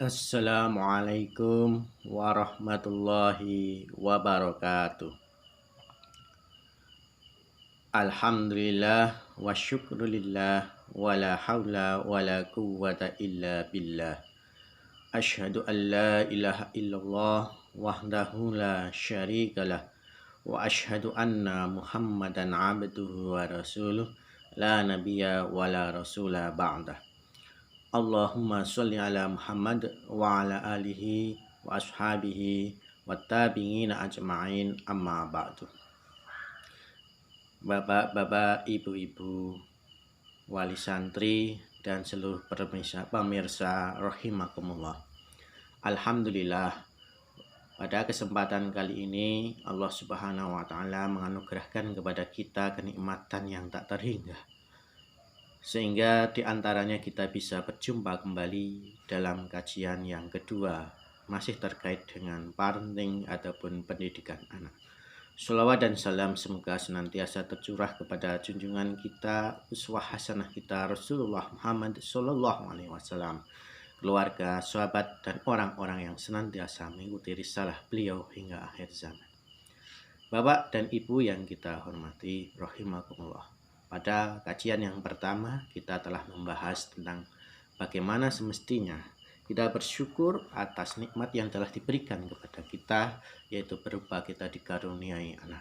Assalamualaikum warahmatullahi wabarakatuh. Alhamdulillah wa syukrulillah wa la hawla wa la quwwata illa billah. Asyhadu an la ilaha illallah wahdahu la syarikalah wa asyhadu anna Muhammadan abduhu wa rasuluh la nabiyya wa la rasula ba'dah. Allahumma sholli ala Muhammad wa ala alihi wa ashabihi wa tabi'ina ajma'in amma ba'du. Bapak-bapak, ibu-ibu, wali santri dan seluruh pemirsa rahimakumullah. Alhamdulillah, pada kesempatan kali ini Allah Subhanahu wa taala menganugerahkan kepada kita kenikmatan yang tak terhingga, sehingga diantaranya kita bisa berjumpa kembali dalam kajian yang kedua, masih terkait dengan parenting ataupun pendidikan anak. Sholawat dan salam semoga senantiasa tercurah kepada junjungan kita, uswah hasanah kita Rasulullah Muhammad Sallallahu Alaihi Wasallam, keluarga, sahabat, dan orang-orang yang senantiasa mengikuti risalah beliau hingga akhir zaman. Bapak dan Ibu yang kita hormati rahimakumullah. Pada kajian yang pertama kita telah membahas tentang bagaimana semestinya kita bersyukur atas nikmat yang telah diberikan kepada kita, yaitu berupa kita dikaruniai anak.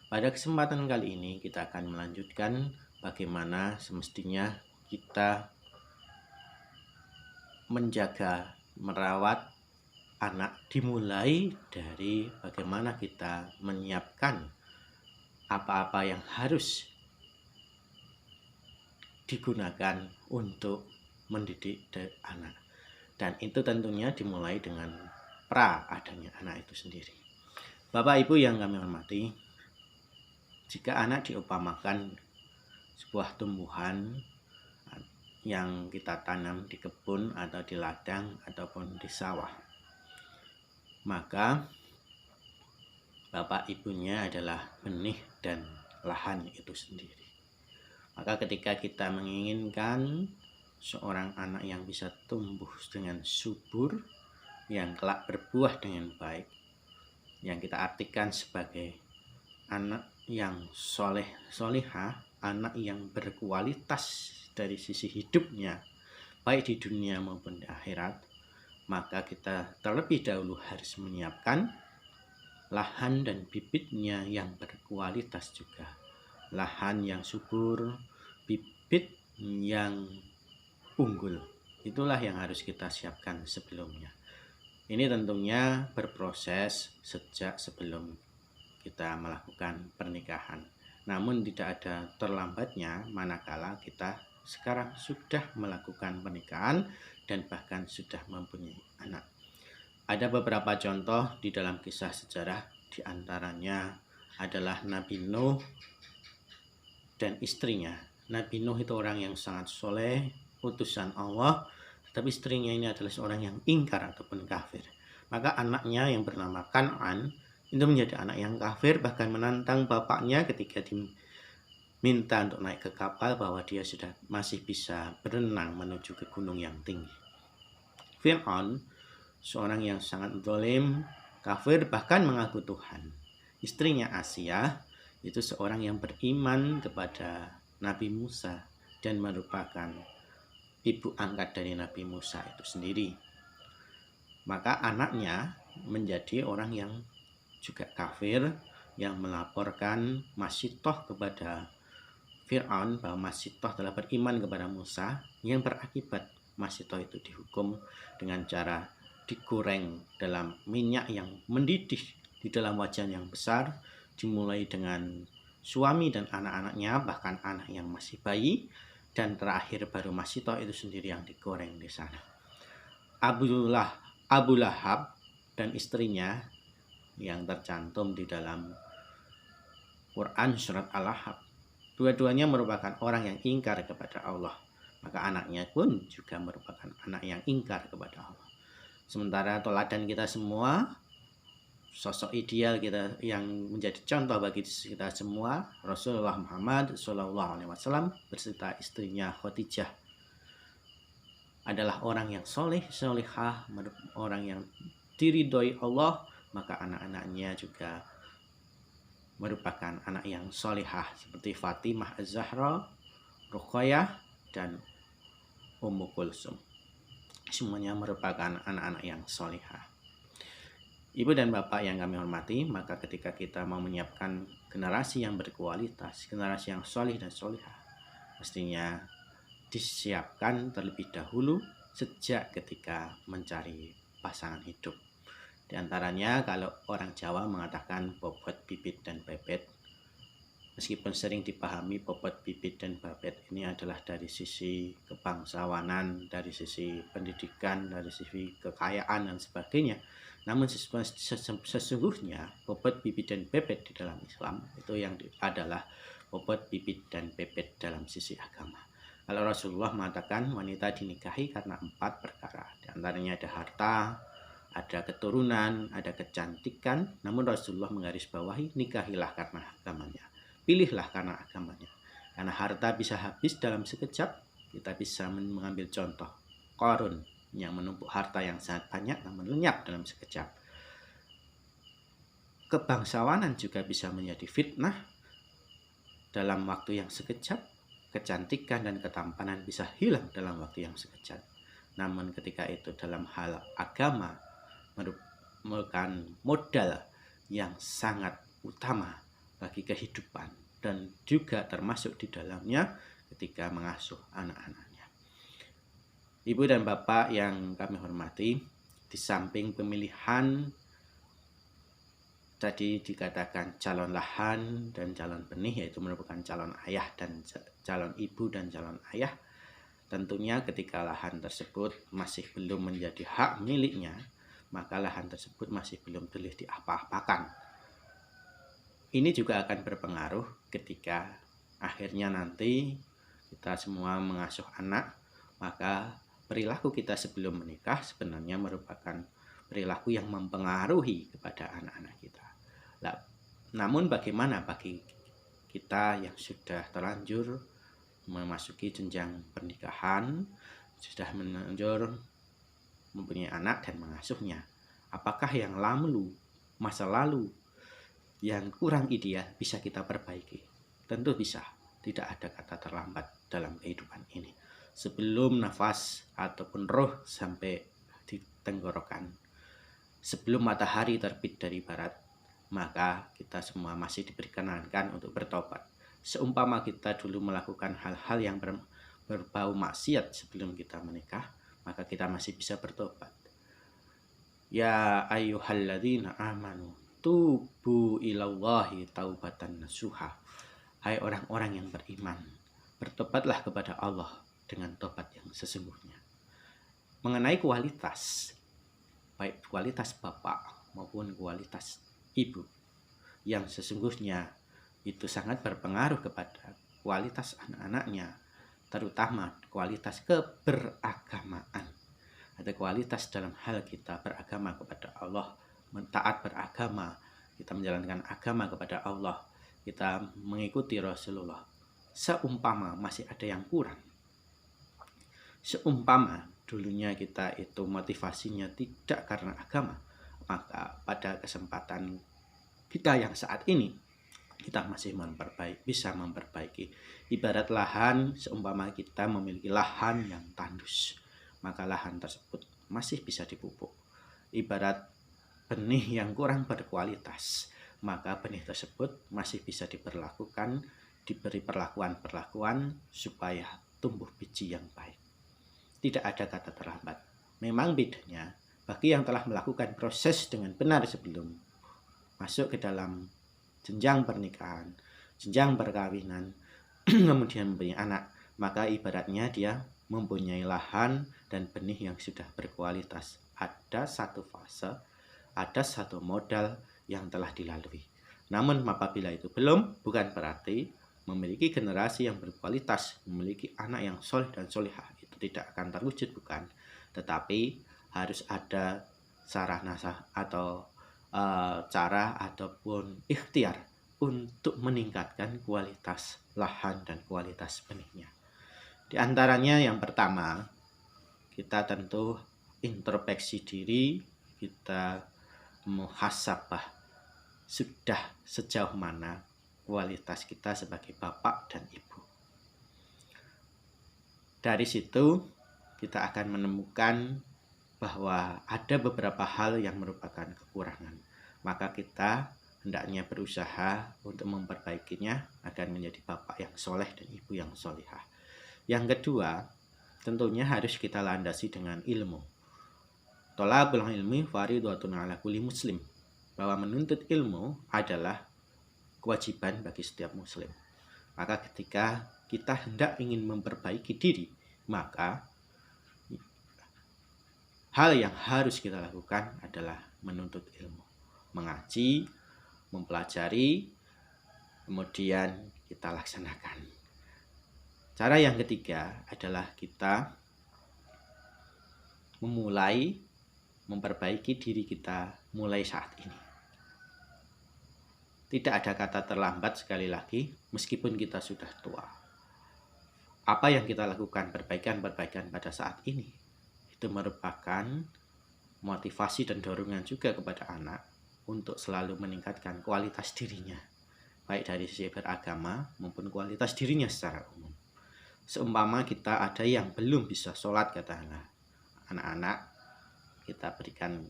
Pada kesempatan kali ini kita akan melanjutkan bagaimana semestinya kita menjaga, merawat anak, dimulai dari bagaimana kita menyiapkan apa-apa yang harus digunakan untuk mendidik anak. Dan itu tentunya dimulai dengan adanya anak itu sendiri. Bapak Ibu yang kami hormati, jika anak diupamakan sebuah tumbuhan yang kita tanam di kebun atau di ladang ataupun di sawah, maka bapak ibunya adalah benih dan lahan itu sendiri. Maka ketika kita menginginkan seorang anak yang bisa tumbuh dengan subur, yang kelak berbuah dengan baik, yang kita artikan sebagai anak yang solehah, anak yang berkualitas dari sisi hidupnya, baik di dunia maupun di akhirat, maka kita terlebih dahulu harus menyiapkan lahan dan bibitnya yang berkualitas juga. Lahan yang subur, bibit yang unggul, itulah yang harus kita siapkan sebelumnya. Ini tentunya berproses sejak sebelum kita melakukan pernikahan. Namun tidak ada terlambatnya manakala kita sekarang sudah melakukan pernikahan dan bahkan sudah mempunyai anak. Ada beberapa contoh di dalam kisah sejarah, diantaranya adalah Nabi Nuh dan istrinya. Nabi Nuh itu orang yang sangat soleh, utusan Allah, tapi istrinya ini adalah seorang yang ingkar ataupun kafir. Maka anaknya yang bernama Kan'an itu menjadi anak yang kafir, bahkan menantang bapaknya ketika diminta untuk naik ke kapal bahwa dia sudah masih bisa berenang menuju ke gunung yang tinggi. Fir'aun, seorang yang sangat zalim, kafir, bahkan mengaku Tuhan. Istrinya Asia itu seorang yang beriman kepada Nabi Musa dan merupakan ibu angkat dari Nabi Musa itu sendiri. Maka anaknya menjadi orang yang juga kafir, yang melaporkan Masitoh kepada Fir'aun bahwa Masitoh telah beriman kepada Musa, yang berakibat Masitoh itu dihukum dengan cara digoreng dalam minyak yang mendidih di dalam wajan yang besar, dimulai dengan suami dan anak-anaknya, bahkan anak yang masih bayi, dan terakhir baru Masitoh itu sendiri yang digoreng di sana. Abu Lahab dan istrinya yang tercantum di dalam Quran surat Al-Lahab, dua-duanya merupakan orang yang ingkar kepada Allah. Maka anaknya pun juga merupakan anak yang ingkar kepada Allah. Sementara teladan kita semua, sosok ideal kita yang menjadi contoh bagi kita semua, Rasulullah Muhammad Sallallahu Alaihi Wasallam beserta istrinya Khadijah adalah orang yang soleh, solehah, orang yang diridhoi Allah, maka anak-anaknya juga merupakan anak yang solehah seperti Fatimah Az-Zahra, Ruqayyah, dan Ummu Kulsum. Semuanya merupakan anak-anak yang solehah. Ibu dan bapak yang kami hormati, maka ketika kita mau menyiapkan generasi yang berkualitas, generasi yang soleh dan solehah, mestinya disiapkan terlebih dahulu sejak ketika mencari pasangan hidup. Di antaranya kalau orang Jawa mengatakan bobot, bibit, dan bebet. Meskipun sering dipahami bobot, bibit, dan bebet ini adalah dari sisi kebangsawanan, dari sisi pendidikan, dari sisi kekayaan dan sebagainya. Namun sesungguhnya bobot, bibit, dan bebet di dalam Islam itu yang adalah bobot, bibit, dan bebet dalam sisi agama. Kalau Rasulullah mengatakan wanita dinikahi karena 4 perkara. Di antaranya ada harta, ada keturunan, ada kecantikan. Namun Rasulullah menggarisbawahi nikahilah karena agamanya. Pilihlah karena agamanya. Karena harta bisa habis dalam sekejap. Kita bisa mengambil contoh Qarun yang menumpuk harta yang sangat banyak namun lenyap dalam sekejap. Kebangsawanan juga bisa menjadi fitnah dalam waktu yang sekejap. Kecantikan dan ketampanan bisa hilang dalam waktu yang sekejap. Namun ketika itu dalam hal agama merupakan modal yang sangat utama bagi kehidupan dan juga termasuk di dalamnya ketika mengasuh anak-anaknya. Ibu dan bapak yang kami hormati, di samping pemilihan tadi dikatakan calon lahan dan calon benih, yaitu merupakan calon ayah dan calon ibu dan calon ayah, tentunya ketika lahan tersebut masih belum menjadi hak miliknya, maka lahan tersebut masih belum boleh diapa-apakan. Ini juga akan berpengaruh ketika akhirnya nanti kita semua mengasuh anak, maka perilaku kita sebelum menikah sebenarnya merupakan perilaku yang mempengaruhi kepada anak-anak kita. Namun bagaimana bagi kita yang sudah terlanjur memasuki jenjang pernikahan, sudah menanjur mempunyai anak dan mengasuhnya? Apakah yang masa lalu yang kurang ideal bisa kita perbaiki? Tentu bisa. Tidak ada kata terlambat dalam kehidupan ini. Sebelum nafas ataupun roh sampai di tenggorokan, sebelum matahari terbit dari barat, maka kita semua masih diperkenankan untuk bertobat. Seumpama kita dulu melakukan hal-hal yang berbau maksiat sebelum kita menikah, maka kita masih bisa bertobat. Ya ayyuhalladzina amanu tubu ilallahi taubatan nasuha. Hai orang-orang yang beriman, bertobatlah kepada Allah dengan tobat yang sesungguhnya. Mengenai kualitas, baik kualitas bapak maupun kualitas ibu, yang sesungguhnya itu sangat berpengaruh kepada kualitas anak-anaknya, terutama kualitas keberagamaan. Ada kualitas dalam hal kita beragama kepada Allah, taat beragama, kita menjalankan agama kepada Allah, kita mengikuti Rasulullah. Seumpama masih ada yang kurang, seumpama dulunya kita itu motivasinya tidak karena agama, maka pada kesempatan kita yang saat ini kita masih bisa memperbaiki. Ibarat lahan, seumpama kita memiliki lahan yang tandus, maka lahan tersebut masih bisa dipupuk. Ibarat benih yang kurang berkualitas, maka benih tersebut masih bisa diberi perlakuan supaya tumbuh biji yang baik. Tidak ada kata terlambat. Memang bedanya bagi yang telah melakukan proses dengan benar sebelum masuk ke dalam jenjang pernikahan, jenjang perkawinan, kemudian mempunyai anak, maka ibaratnya dia mempunyai lahan dan benih yang sudah berkualitas. Ada satu fase, ada satu modal yang telah dilalui. Namun apabila itu belum, bukan berarti memiliki generasi yang berkualitas, memiliki anak yang soleh dan solehah itu tidak akan terwujud, bukan. Tetapi harus ada sarana atau cara ataupun ikhtiar untuk meningkatkan kualitas lahan dan kualitas benihnya. Di antaranya yang pertama, kita tentu introspeksi diri, kita muhasabah sudah sejauh mana kualitas kita sebagai bapak dan ibu. Dari situ kita akan menemukan bahwa ada beberapa hal yang merupakan kekurangan. Maka kita hendaknya berusaha untuk memperbaikinya agar menjadi bapak yang soleh dan ibu yang solihah. Yang kedua, tentunya harus kita landasi dengan ilmu. Thalabul ilmi fardhatun 'ala kulli muslim. Bahwa menuntut ilmu adalah kewajiban bagi setiap muslim. Maka ketika kita hendak ingin memperbaiki diri, maka hal yang harus kita lakukan adalah menuntut ilmu, mengaji, mempelajari, kemudian kita laksanakan. Cara yang ketiga adalah kita memulai memperbaiki diri kita mulai saat ini. Tidak ada kata terlambat, sekali lagi, meskipun kita sudah tua. Apa yang kita lakukan, perbaikan-perbaikan pada saat ini, itu merupakan motivasi dan dorongan juga kepada anak untuk selalu meningkatkan kualitas dirinya, baik dari sisi beragama maupun kualitas dirinya secara umum. Seumpama kita ada yang belum bisa sholat, katakanlah, anak-anak kita berikan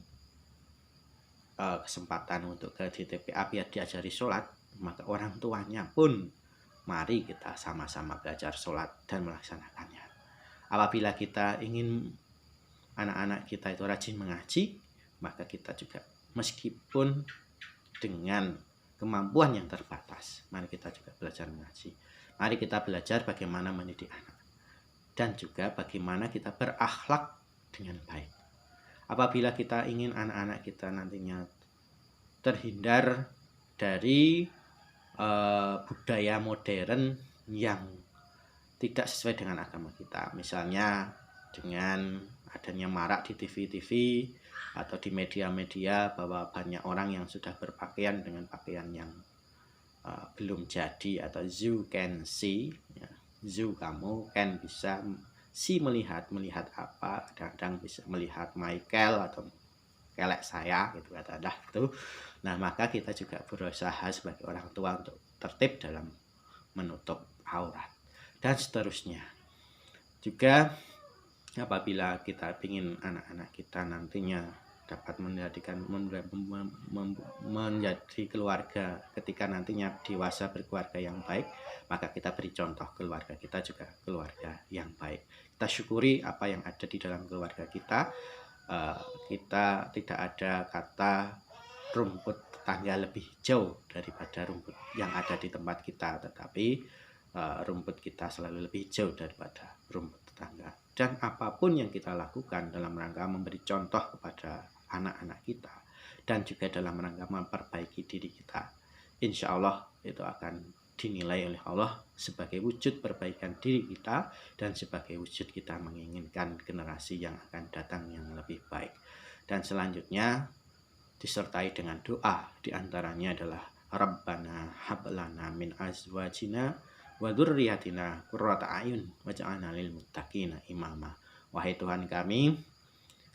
kesempatan untuk ke DTPA biar diajari sholat, maka orang tuanya pun mari kita sama-sama belajar sholat dan melaksanakannya. Apabila kita ingin anak-anak kita itu rajin mengaji, maka kita juga meskipun dengan kemampuan yang terbatas, mari kita juga belajar mengaji. Mari kita belajar bagaimana mendidik anak dan juga bagaimana kita berakhlak dengan baik. Apabila kita ingin anak-anak kita nantinya terhindar dari budaya modern yang tidak sesuai dengan agama kita, misalnya dengan adanya marak di TV-TV atau di media-media bahwa banyak orang yang sudah berpakaian dengan pakaian yang belum jadi, atau you can see, ya. You kamu can bisa si melihat apa, kadang-kadang bisa melihat Michael atau kelek saya gitu katakanlah gitu. Nah, maka kita juga berusaha sebagai orang tua untuk tertib dalam menutup aurat dan seterusnya. Juga apabila kita ingin anak-anak kita nantinya dapat menjadi keluarga ketika nantinya dewasa berkeluarga yang baik, maka kita beri contoh keluarga kita juga keluarga yang baik. Kita syukuri apa yang ada di dalam keluarga kita. Kita tidak ada kata rumput tetangga lebih hijau daripada rumput yang ada di tempat kita, tetapi rumput kita selalu lebih hijau daripada rumput tetangga. Dan apapun yang kita lakukan dalam rangka memberi contoh kepada anak-anak kita dan juga dalam rangka memperbaiki diri kita, insya Allah itu akan dinilai oleh Allah sebagai wujud perbaikan diri kita dan sebagai wujud kita menginginkan generasi yang akan datang yang lebih baik. Dan selanjutnya disertai dengan doa, diantaranya adalah Rabbana hablana min azwajina wa dzurriyyatina qurrata a'yun waj'alna lil muttaqina imama. Wahai Tuhan kami,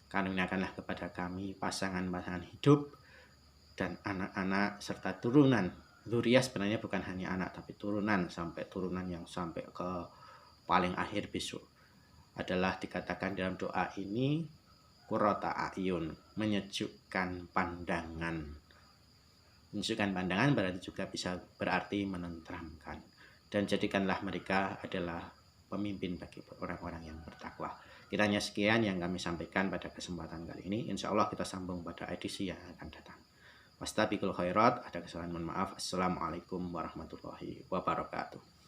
karuniakanlah kepada kami pasangan-pasangan hidup dan anak-anak serta turunan. Dzurriyyah sebenarnya bukan hanya anak, tapi turunan, sampai turunan yang sampai ke paling akhir besok. Adalah dikatakan dalam doa ini qurrata a'yun, menyejukkan pandangan. Menyejukkan pandangan berarti juga bisa berarti menenteramkan. Dan jadikanlah mereka adalah pemimpin bagi orang-orang yang bertakwa. Kiranya sekian yang kami sampaikan pada kesempatan kali ini. Insya Allah kita sambung pada edisi yang akan datang. Wastabiqul khairat. Ada kesalahan, mohon maaf. Assalamualaikum warahmatullahi wabarakatuh.